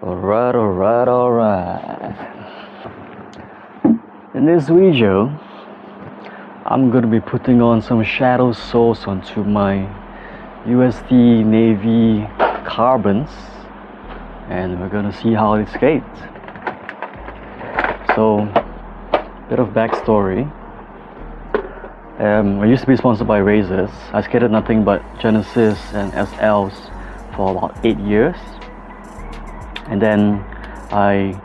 Alright. In this video, I'm going to be putting on some shadow source onto my USD Navy Carbons, and we're going to see how it skates. So, bit of backstory. I used to be sponsored by Razors. I skated nothing but Genesis and SLs for about 8 years, and then I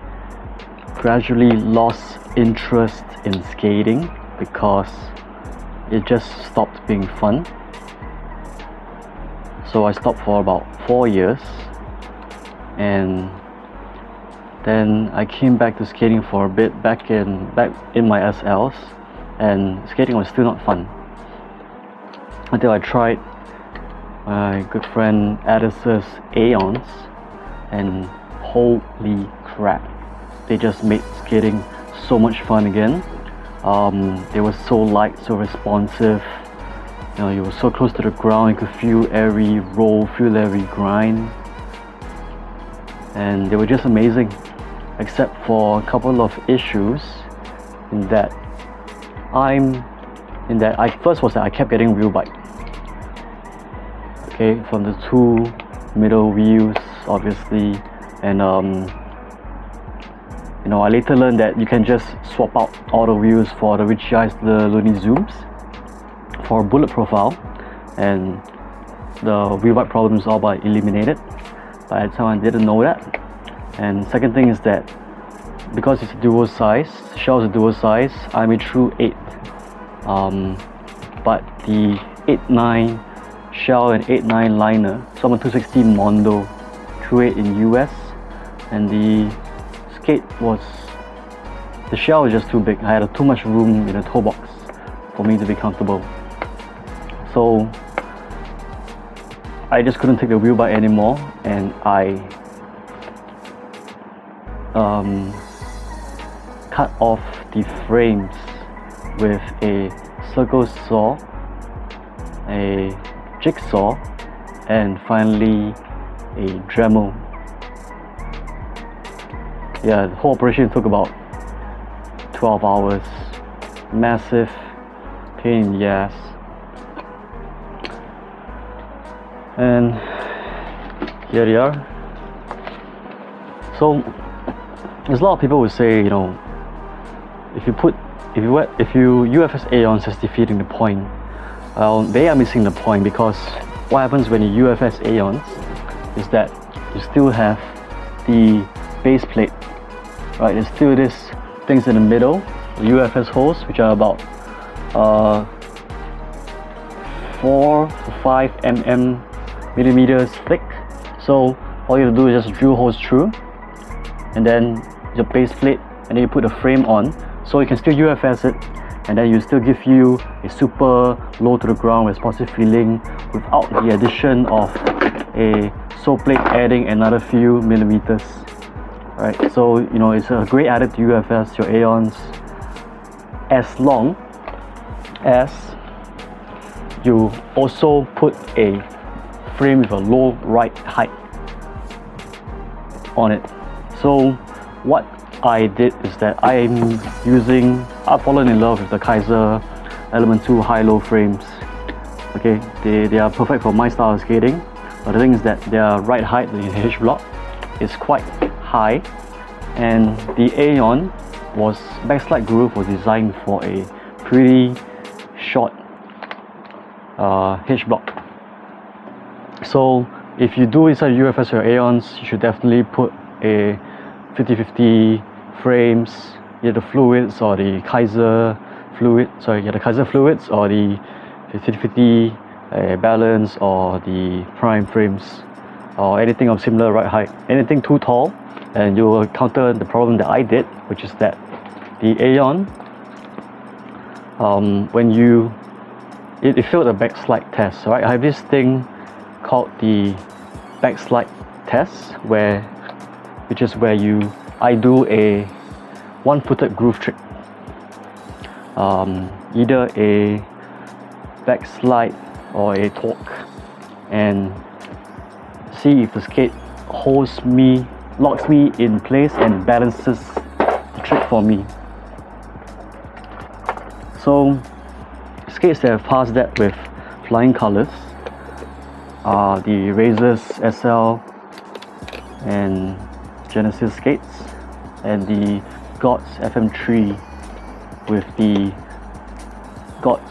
gradually lost interest in skating because it just stopped being fun. So I stopped for about 4 years, and then I came back to skating for a bit back in my SLs, and skating was still not fun until I tried my good friend Addis's Aeons, and holy crap, they just made skating so much fun again. They were so light, so responsive. You know, you were so close to the ground, you could feel every roll, feel every grind, and they were just amazing, except for a couple of issues in that I kept getting wheel bite. Okay, from the two middle wheels, obviously, and you know, I later learned that you can just swap out all the wheels for the Looney Zooms for a bullet profile, and the wheel bite problem is all but eliminated. But at the time I didn't know that. And second thing is that because it's a dual size, the shell is a dual size, I'm a true 8. But the 8.9 shell and 8.9 liner, so I'm a 260 Mondo, true 8 in US, and the shell was just too big. I had too much room in the toe box for me to be comfortable. So I just couldn't take the wheel bite anymore, and I cut off the frames with a circle saw, a jigsaw, and finally a Dremel. Yeah, the whole operation took about 12 hours. Massive pain in the ass. And here they are. So there's a lot of people who say, you know, if you UFS Aeons as defeating the point, well, they are missing the point, because what happens when you UFS Aeons is that you still have the base plate, right? There's still these things in the middle, the UFS holes, which are about 4 to 5 millimeters thick. So all you have to do is just drill holes through, and then your base plate, and then you put the frame on, so you can still UFS it, and then you still give you a super low to the ground responsive feeling without the addition of a Soulplate adding another few millimeters. Right, so you know, it's a great added to UFS your Aeons, as long as you also put a frame with a low ride height on it. So what I did is that I've fallen in love with the Kaiser Element 2 high-low frames. Okay, they are perfect for my style of skating, but the thing is that their ride height, the H block, is quite high, and the Aeon backslide groove was designed for a pretty short H block. So if you do inside UFS your Aeons, you should definitely put a 50-50 frames, either the fluids or the Kaiser fluids, or the 50-50 balance, or the prime frames, or anything of similar ride height. Anything too tall, and you will encounter the problem that I did, which is that the Aeon, when it failed the backslide test. Right, I have this thing called the backslide test, which is where I do a one-footed groove trick, either a backslide or a torque, and see if the skate holds me locks me in place and balances the trick for me. So skates that have passed that with flying colors are the Razors SL and Genesis skates, and the GOTS FM3 with the GOTS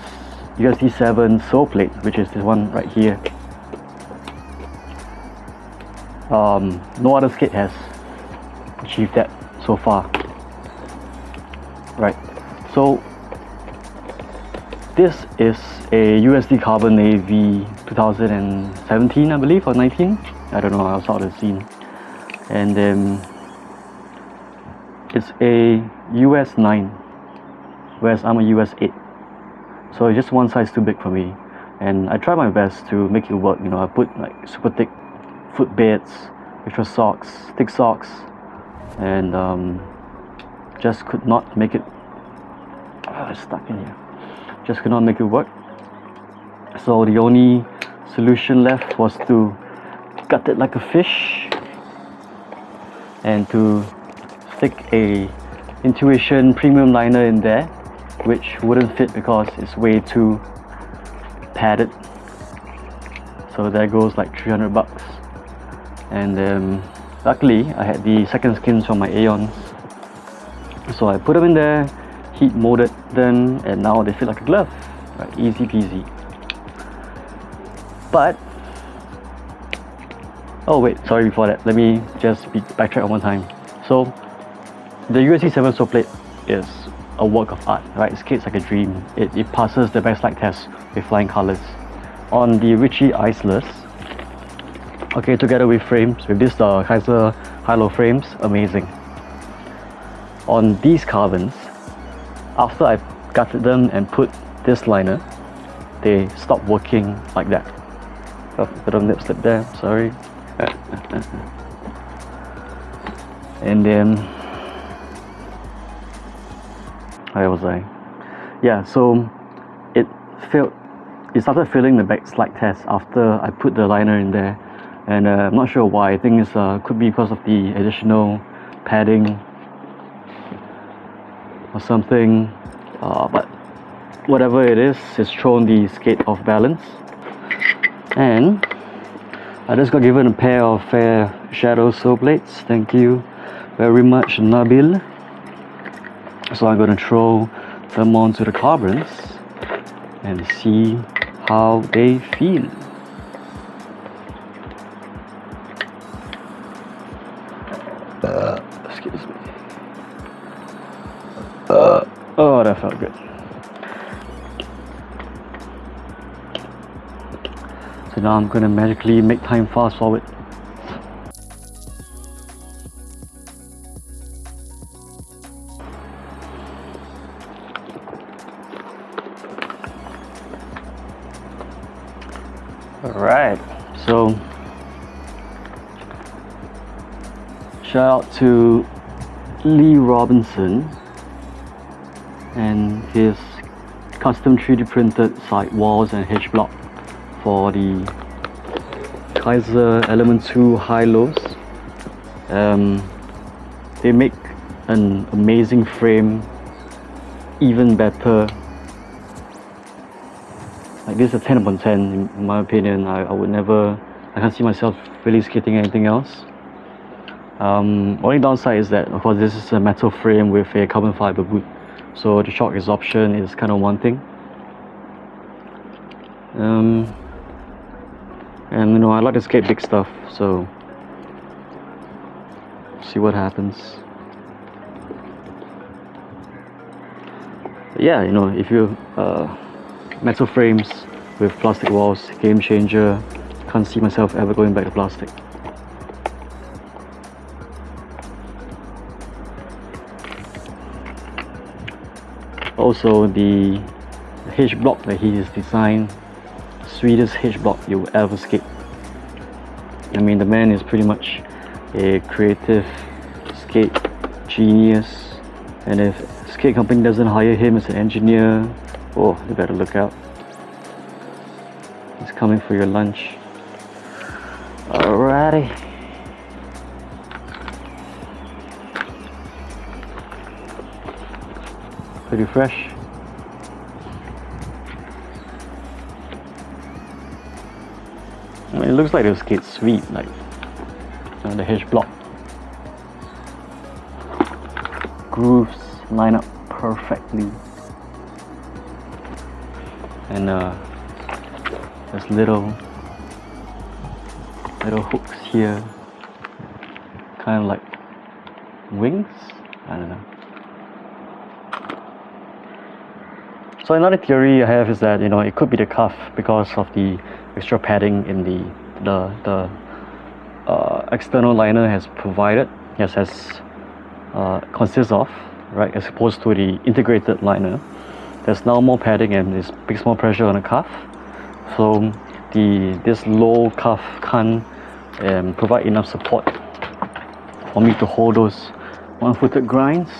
USD 7 Soulplate, which is this one right here. No other skate has achieved that so far. Right, so this is a USD Carbon Navy 2017, I believe, or 19. I don't know, I was out of the scene. And then it's a US 9, whereas I'm a US 8. So it's just one size too big for me. And I try my best to make it work. You know, I put like super thick footbeds, extra socks, thick socks, and just could not make it. It's stuck in here. Just could not make it work. So the only solution left was to cut it like a fish and to stick a Intuition premium liner in there, which wouldn't fit because it's way too padded. So there goes like $300. And luckily I had the second skins from my Aeons, so I put them in there, heat molded them, and now they feel like a glove. Right, easy peasy. But oh wait, sorry, before that, let me just backtrack one more time. So the USD 7 Soulplate is a work of art, right? Skates like a dream. It passes the backslide test with flying colors. On the Ritchie Iceless, okay, together with frames, with this Kaiser high-low frames, amazing. On these carbons, after I gutted them and put this liner, they stopped working like that. Oh, bit of nip slip there, sorry. And then, where was I? Yeah, so it started failing the backslide test after I put the liner in there, and I'm not sure why. I think it could be because of the additional padding or something, but whatever it is, it's thrown the skate off balance. And I just got given a pair of Fair Shadow Soulplates. Thank you very much, Nabil. So I'm going to throw them onto the carbons and see how they feel. Excuse me. Oh, that felt good. So now I'm going to magically make time fast forward. Alright, so shout out to Lee Robinson and his custom 3D printed side walls and H block for the Kaiser Element 2 high-lows. They make an amazing frame even better. Like this is a 10 upon 10 in my opinion. I can't see myself really skating anything else. Only downside is that of course this is a metal frame with a carbon fiber boot, so the shock absorption is kind of one thing. And you know, I like to skate big stuff, so see what happens. But yeah, you know, if you metal frames with plastic walls, game changer. Can't see myself ever going back to plastic. Also, the H block that he has designed, sweetest H block you will ever skate. I mean, the man is pretty much a creative skate genius, and if a skate company doesn't hire him as an engineer, oh, you better look out. He's coming for your lunch. Alrighty. Pretty fresh. I mean, it looks like those skates sweet, like the H block. Grooves line up perfectly, and there's little hooks here, kind of like wings. I don't know. So another theory I have is that, you know, it could be the cuff because of the extra padding in the external liner has provided, consists of, right, as opposed to the integrated liner. There's now more padding and it puts more pressure on the cuff. So this low cuff can't provide enough support for me to hold those one-footed grinds.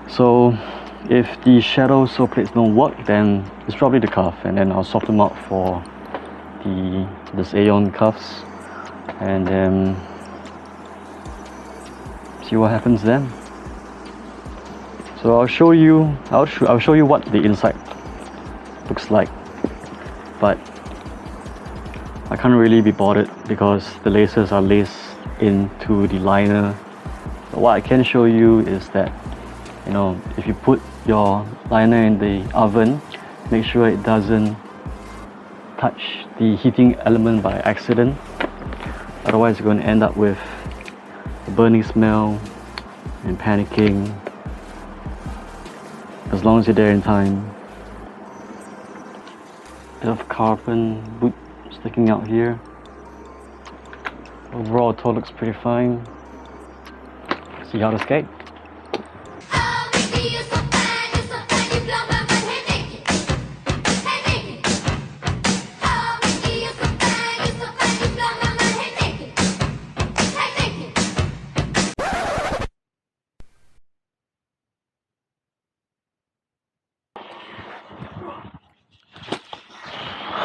So if the shadow Soulplates don't work, then it's probably the cuff, and then I'll swap them out for this ALLLL cuffs, and then see what happens then. So I'll show you what the inside looks like, but I can't really be bothered because the lasers are laced into the liner. But what I can show you is that, you know, if you put your liner in the oven, make sure it doesn't touch the heating element by accident. Otherwise you're going to end up with a burning smell and panicking, as long as you're there in time. Bit of carbon boot sticking out here. Overall, the toe looks pretty fine. See how to skate.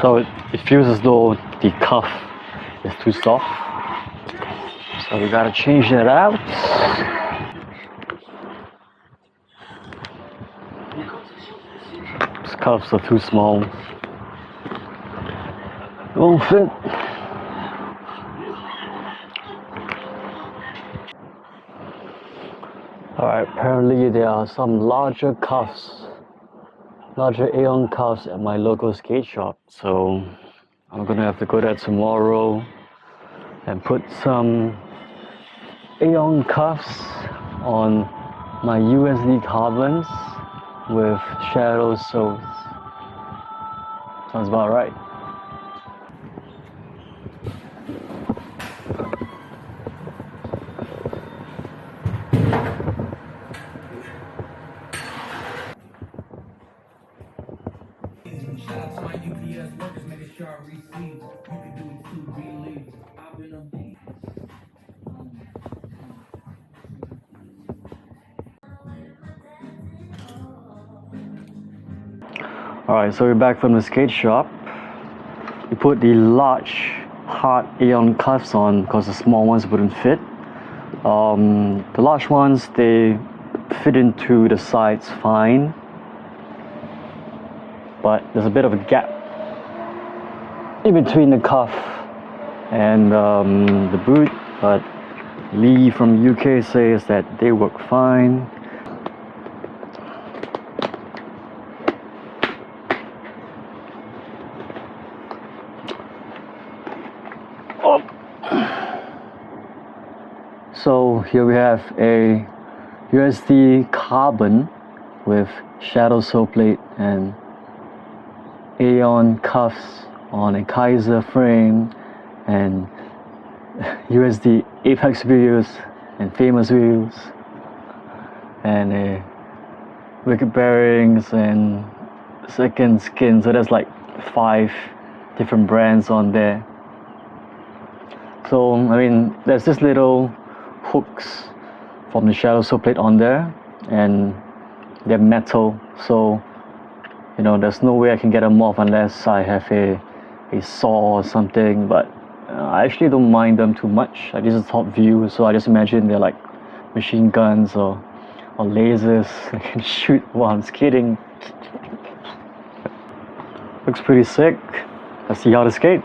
So it feels as though the cuff is too soft, so we gotta change that out. These cuffs are too small, it won't fit. Alright, apparently there are some larger ALLLL cuffs at my local skate shop, so I'm gonna have to go there tomorrow and put some ALLLL cuffs on my USD Carbons with shadow soles. Sounds about right. Alright, so we're back from the skate shop. We put the large hard ALLLL cuffs on because the small ones wouldn't fit. The large ones, they fit into the sides fine, but there's a bit of a gap in between the cuff and the boot, but Lee from UK says that they work fine. So here we have a USD Carbon with shadow Soulplate and ALLLL cuffs on a Kaiser frame and USD Apex wheels and Famous wheels and wicked bearings and second skin. So there's like 5 different brands on there. So I mean, there's this little hooks from the shadow Soulplate on there, and they're metal, so you know there's no way I can get them off unless I have a saw or something. But I actually don't mind them too much. This is top view, so I just imagine they're like machine guns or or lasers. I can shoot while I'm skating. Looks pretty sick. Let's see how to skate.